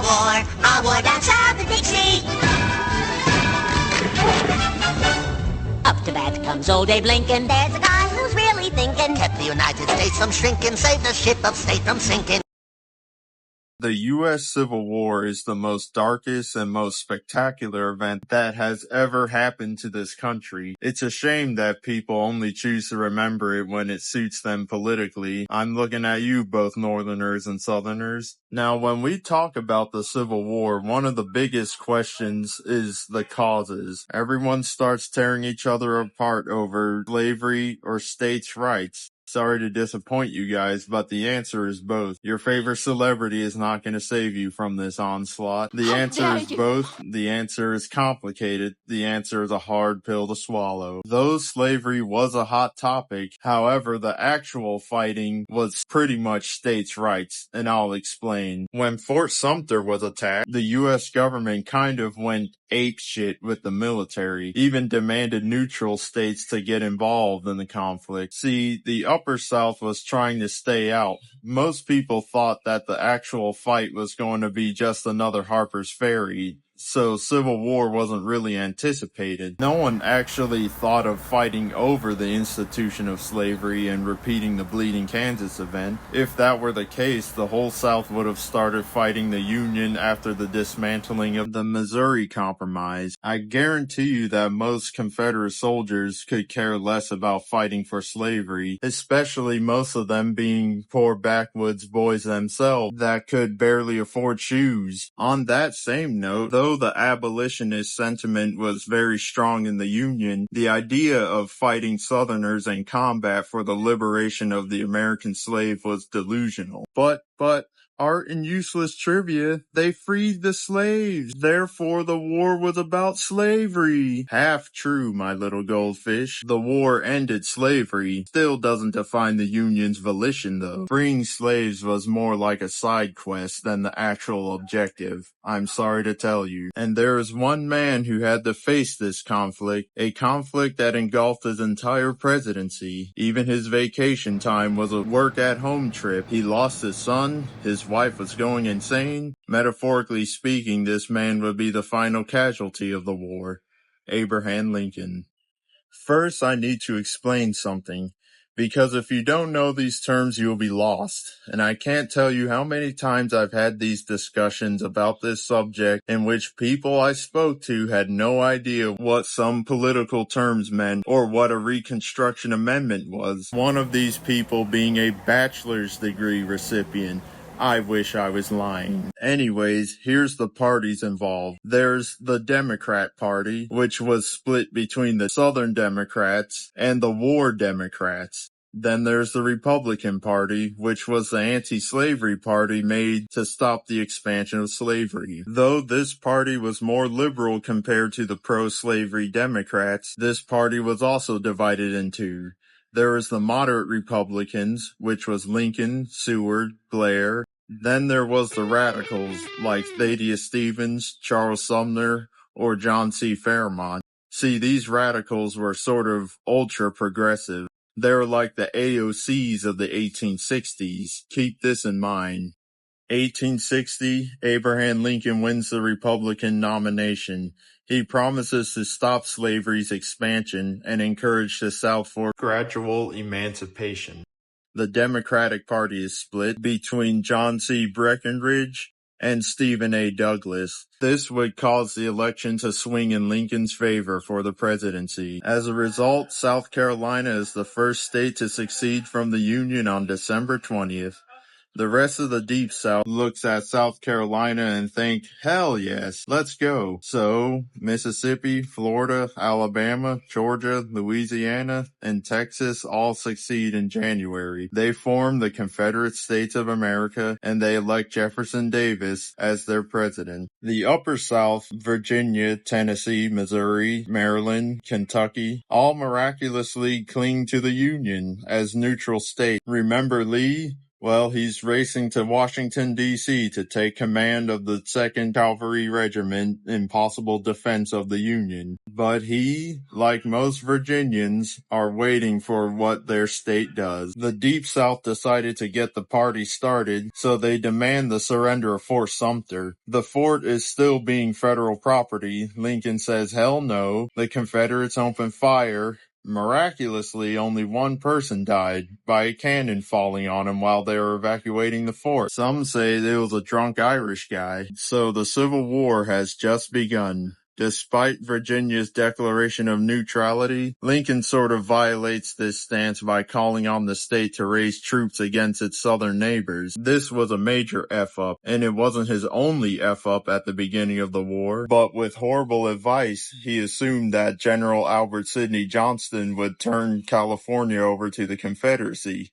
a war down south of Dixie. Up to bat comes old Abe Lincoln. There's a guy who's really thinking. Kept the United States from shrinking, saved the ship of state from sinking. The U.S. Civil War is the most darkest and most spectacular event that has ever happened to this country. It's a shame that people only choose to remember it when it suits them politically. I'm looking at you, both Northerners and Southerners. Now, when we talk about the Civil War, one of the biggest questions is the causes. Everyone starts tearing each other apart over slavery or states' rights. Sorry to disappoint you guys, but the answer is both. Your favorite celebrity is not going to save you from this onslaught. The answer is both. The answer is complicated. The answer is a hard pill to swallow. Though slavery was a hot topic, however, the actual fighting was pretty much states' rights, and I'll explain. When Fort Sumter was attacked, the U.S. government kind of went apeshit with the military, even demanded neutral states to get involved in the conflict. See, the Upper South was trying to stay out. Most people thought that the actual fight was going to be just another Harper's Ferry, so Civil War wasn't really anticipated. No one actually thought of fighting over the institution of slavery and repeating the Bleeding Kansas event. If that were the case, the whole South would have started fighting the Union after the dismantling of the Missouri Compromise. I guarantee you that most Confederate soldiers could care less about fighting for slavery, especially most of them being poor backwoods boys themselves that could barely afford shoes. On that same note, though the abolitionist sentiment was very strong in the Union, the idea of fighting Southerners in combat for the liberation of the American slave was delusional. But, art and useless trivia, they freed the slaves. Therefore, the war was about slavery. Half true, my little goldfish. The war ended slavery. Still doesn't define the Union's volition, though. Freeing slaves was more like a side quest than the actual objective. I'm sorry to tell you. And there is one man who had to face this conflict, a conflict that engulfed his entire presidency. Even his vacation time was a work-at-home trip. He lost his son, his wife was going insane. Metaphorically speaking, this man would be the final casualty of the war. Abraham Lincoln. First, I need to explain something, because if you don't know these terms, you will be lost. And I can't tell you how many times I've had these discussions about this subject in which people I spoke to had no idea what some political terms meant or what a Reconstruction Amendment was. One of these people being a bachelor's degree recipient. I wish I was lying. Anyways, here's the parties involved. There's the Democrat Party, which was split between the Southern Democrats and the War Democrats. Then there's the Republican Party, which was the anti-slavery party made to stop the expansion of slavery. Though this party was more liberal compared to the pro-slavery Democrats, this party was also divided in two. There was the moderate Republicans, which was Lincoln, Seward, Blair. Then there was the radicals, like Thaddeus Stevens, Charles Sumner, or John C. Fremont. See, these radicals were sort of ultra-progressive. They were like the AOCs of the 1860s. Keep this in mind. 1860, Abraham Lincoln wins the Republican nomination. He promises to stop slavery's expansion and encourage the South for gradual emancipation. The Democratic Party is split between John C. Breckinridge and Stephen A. Douglas. This would cause the election to swing in Lincoln's favor for the presidency. As a result, South Carolina is the first state to secede from the Union on December 20th. The rest of the Deep South looks at South Carolina and think, hell yes, let's go. So, Mississippi, Florida, Alabama, Georgia, Louisiana, and Texas all succeed in January. They form the Confederate States of America, and they elect Jefferson Davis as their president. The Upper South, Virginia, Tennessee, Missouri, Maryland, Kentucky, all miraculously cling to the Union as neutral states. Remember Lee? Well, he's racing to Washington, D.C. to take command of the 2nd Cavalry Regiment in possible defense of the Union. But he, like most Virginians, are waiting for what their state does. The Deep South decided to get the party started, so they demand the surrender of Fort Sumter. The fort is still being federal property. Lincoln says hell no. The Confederates open fire. Miraculously, only one person died by a cannon falling on him while they were evacuating the fort. Some say it was a drunk Irish guy. So the Civil War has just begun. Despite Virginia's declaration of neutrality, Lincoln sort of violates this stance by calling on the state to raise troops against its southern neighbors. This was a major F-up, and it wasn't his only F-up at the beginning of the war, but with horrible advice, he assumed that General Albert Sidney Johnston would turn California over to the Confederacy.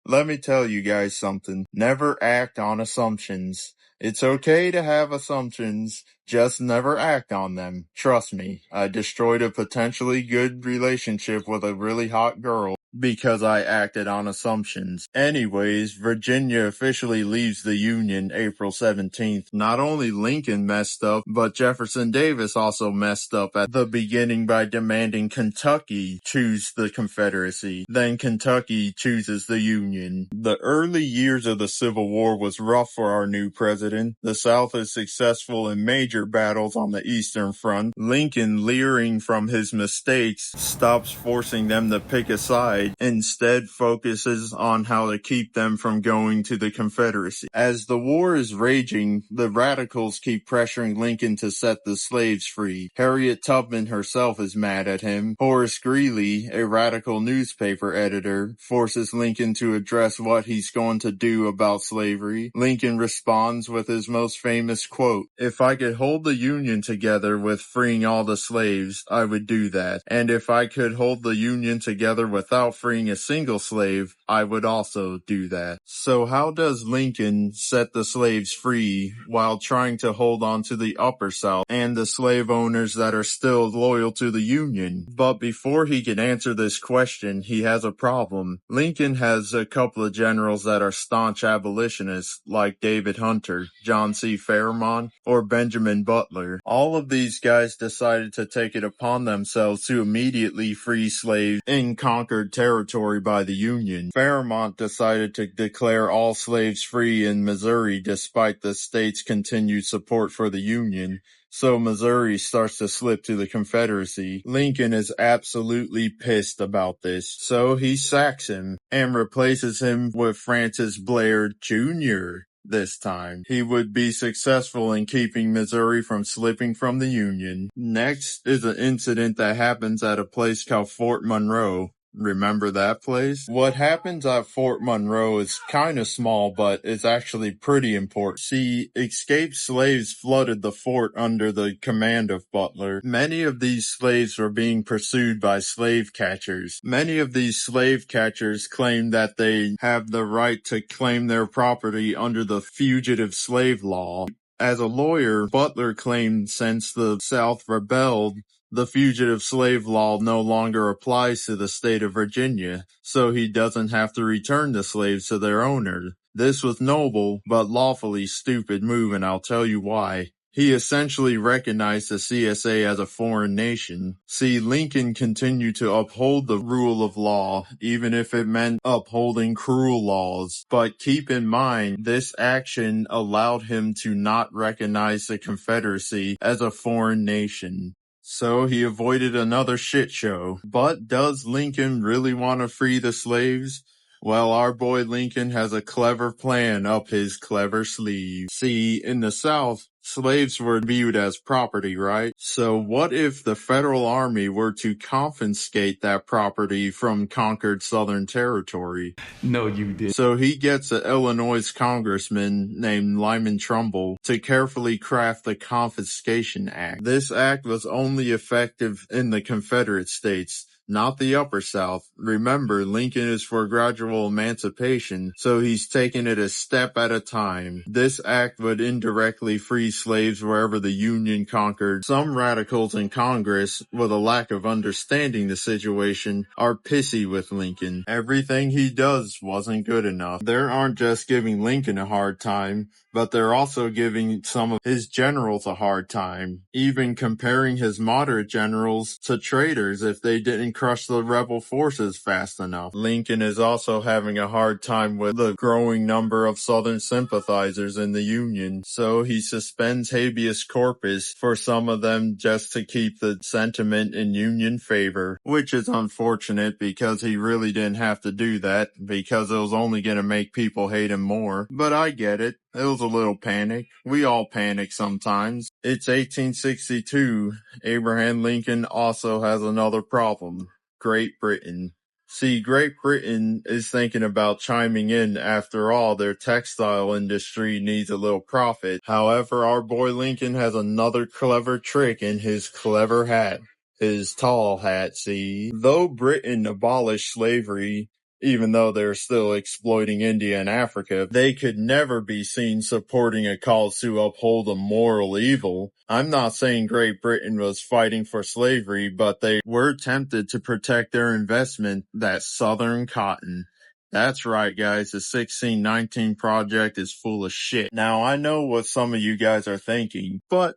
Let me tell you guys something. Never act on assumptions. It's okay to have assumptions, just never act on them. Trust me, I destroyed a potentially good relationship with a really hot girl because I acted on assumptions. Anyways, Virginia officially leaves the Union April 17th. Not only Lincoln messed up, but Jefferson Davis also messed up at the beginning by demanding Kentucky choose the Confederacy. Then Kentucky chooses the Union. The early years of the Civil War was rough for our new president. The South is successful in major battles on the Eastern Front. Lincoln, leering from his mistakes, stops forcing them to pick a side, instead focuses on how to keep them from going to the Confederacy. As the war is raging, the radicals keep pressuring Lincoln to set the slaves free. Harriet Tubman herself is mad at him. Horace Greeley, a radical newspaper editor, forces Lincoln to address what he's going to do about slavery. Lincoln responds with his most famous quote, "If I could hold the Union together with freeing all the slaves, I would do that. And if I could hold the Union together without freeing a single slave, I would also do that." So how does Lincoln set the slaves free while trying to hold on to the Upper South and the slave owners that are still loyal to the Union? But before he can answer this question, he has a problem. Lincoln has a couple of generals that are staunch abolitionists, like David Hunter, John C. Fremont, or Benjamin Butler. All of these guys decided to take it upon themselves to immediately free slaves in conquered territory by the Union. Fremont decided to declare all slaves free in Missouri despite the state's continued support for the Union. So Missouri starts to slip to the Confederacy. Lincoln is absolutely pissed about this, so he sacks him and replaces him with Francis Blair Jr. This time, he would be successful in keeping Missouri from slipping from the Union. Next is an incident that happens at a place called Fort Monroe. Remember that place? What happens at Fort Monroe is kind of small, but it's actually pretty important. See, escaped slaves flooded the fort under the command of Butler. Many of these slaves were being pursued by slave catchers. Many of these slave catchers claim that they have the right to claim their property under the fugitive slave law. As a lawyer, Butler claimed since the South rebelled, the fugitive slave law no longer applies to the state of Virginia, so he doesn't have to return the slaves to their owner. This was noble, but lawfully stupid move, and I'll tell you why. He essentially recognized the CSA as a foreign nation. See, Lincoln continued to uphold the rule of law, even if it meant upholding cruel laws. But keep in mind, this action allowed him to not recognize the Confederacy as a foreign nation. So he avoided another shit show. But does Lincoln really want to free the slaves? Well, our boy Lincoln has a clever plan up his clever sleeve. See, in the South, slaves were viewed as property, right? So what if the Federal Army were to confiscate that property from conquered Southern territory? No, you did. So he gets an Illinois congressman named Lyman Trumbull to carefully craft the Confiscation Act. This act was only effective in the Confederate States, not the Upper South. Remember, Lincoln is for gradual emancipation, so he's taking it a step at a time. This act would indirectly free slaves wherever the Union conquered. Some radicals in Congress, with a lack of understanding the situation, are pissy with Lincoln. Everything he does wasn't good enough. They aren't just giving Lincoln a hard time, but they're also giving some of his generals a hard time, even comparing his moderate generals to traitors if they didn't crush the rebel forces fast enough. Lincoln is also having a hard time with the growing number of Southern sympathizers in the Union, so he suspends habeas corpus for some of them just to keep the sentiment in Union favor, which is unfortunate because he really didn't have to do that because it was only going to make people hate him more. But I get it. It was a little panic. We all panic sometimes. It's 1862. Abraham Lincoln also has another problem. Great Britain. See, Great Britain is thinking about chiming in. After all, their textile industry needs a little profit. However, our boy Lincoln has another clever trick in his clever hat. His tall hat, see. Though Britain abolished slavery, even though they're still exploiting India and Africa, they could never be seen supporting a cause to uphold a moral evil. I'm not saying Great Britain was fighting for slavery, but they were tempted to protect their investment, that Southern cotton. That's right, guys, the 1619 Project is full of shit. Now, I know what some of you guys are thinking, but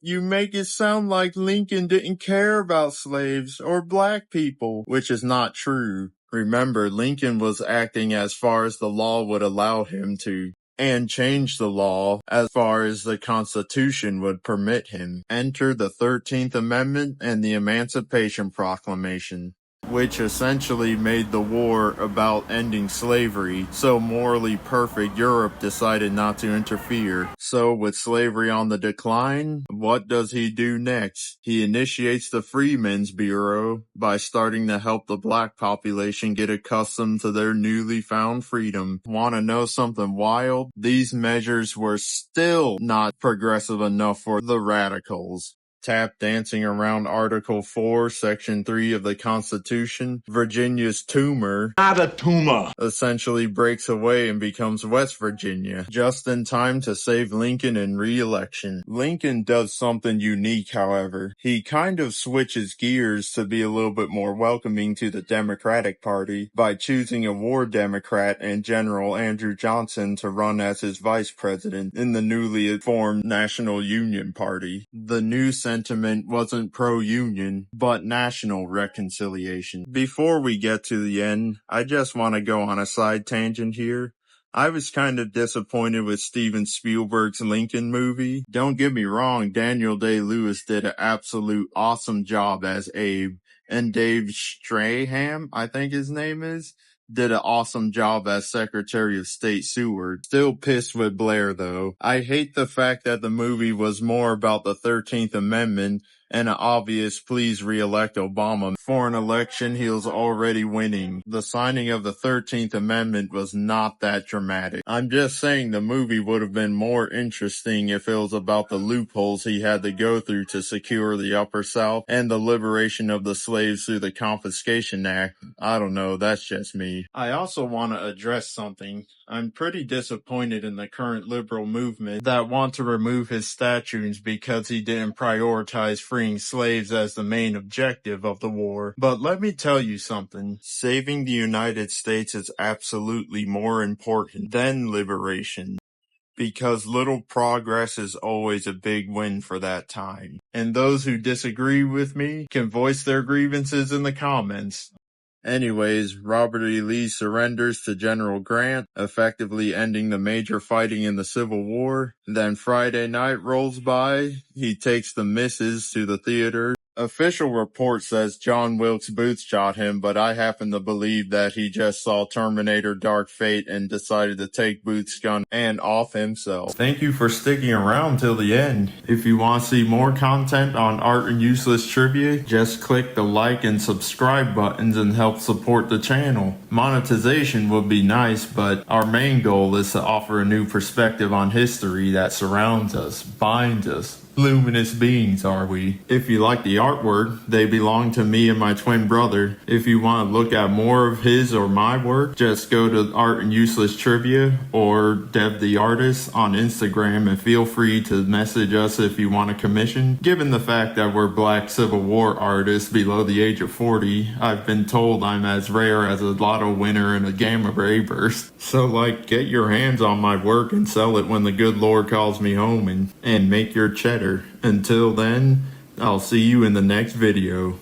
you make it sound like Lincoln didn't care about slaves or black people, which is not true. Remember, Lincoln was acting as far as the law would allow him to, and changed the law as far as the Constitution would permit him. Enter the 13th Amendment and the Emancipation Proclamation, which essentially made the war about ending slavery, so morally perfect Europe decided not to interfere. So with slavery on the decline, what does he do next? He initiates the Freedmen's Bureau by starting to help the black population get accustomed to their newly found freedom. Want to know something wild? These measures were still not progressive enough for the radicals. Tap dancing around Article 4, Section 3 of the Constitution, Virginia's tumor, not a tumor, essentially breaks away and becomes West Virginia, just in time to save Lincoln in re-election. Lincoln does something unique, however. He kind of switches gears to be a little bit more welcoming to the Democratic Party by choosing a war Democrat and General Andrew Johnson to run as his vice president in the newly formed National Union Party. The new sentiment wasn't pro-union, but national reconciliation. Before we get to the end, I just want to go on a side tangent here. I was kind of disappointed with Steven Spielberg's Lincoln movie. Don't get me wrong, Daniel Day-Lewis did an absolute awesome job as Abe, and Dave Strahan, I think his name is, did an awesome job as Secretary of State Seward. Still pissed with Blair, though. I hate the fact that the movie was more about the 13th Amendment and an obvious please re-elect Obama. For an election he was already winning. The signing of the 13th Amendment was not that dramatic. I'm just saying the movie would have been more interesting if it was about the loopholes he had to go through to secure the Upper South and the liberation of the slaves through the Confiscation Act. I don't know, that's just me. I also want to address something. I'm pretty disappointed in the current liberal movement that want to remove his statues because he didn't prioritize freeing slaves as the main objective of the war. But let me tell you something. Saving the United States is absolutely more important than liberation, because little progress is always a big win for that time. And those who disagree with me can voice their grievances in the comments. Anyways, Robert E. Lee surrenders to General Grant, effectively ending the major fighting in the Civil War. Then Friday night rolls by. He takes the missus to the theater. Official report says John Wilkes Booth shot him, but I happen to believe that he just saw Terminator Dark Fate and decided to take Booth's gun and off himself. Thank you for sticking around till the end. If you want to see more content on art and useless trivia, just click the like and subscribe buttons and help support the channel. Monetization would be nice, but our main goal is to offer a new perspective on history that surrounds us, binds us, Luminous beings, are we? If you like the artwork, they belong to me and my twin brother. If you want to look at more of his or my work, just go to Art and Useless Trivia or Dev the Artist on Instagram, and feel free to message us if you want a commission. Given the fact that we're Black Civil War artists below the age of 40, I've been told I'm as rare as a lotto winner and a gamma ray burst. So get your hands on my work and sell it when the good Lord calls me home, and make your cheddar. Until then, I'll see you in the next video.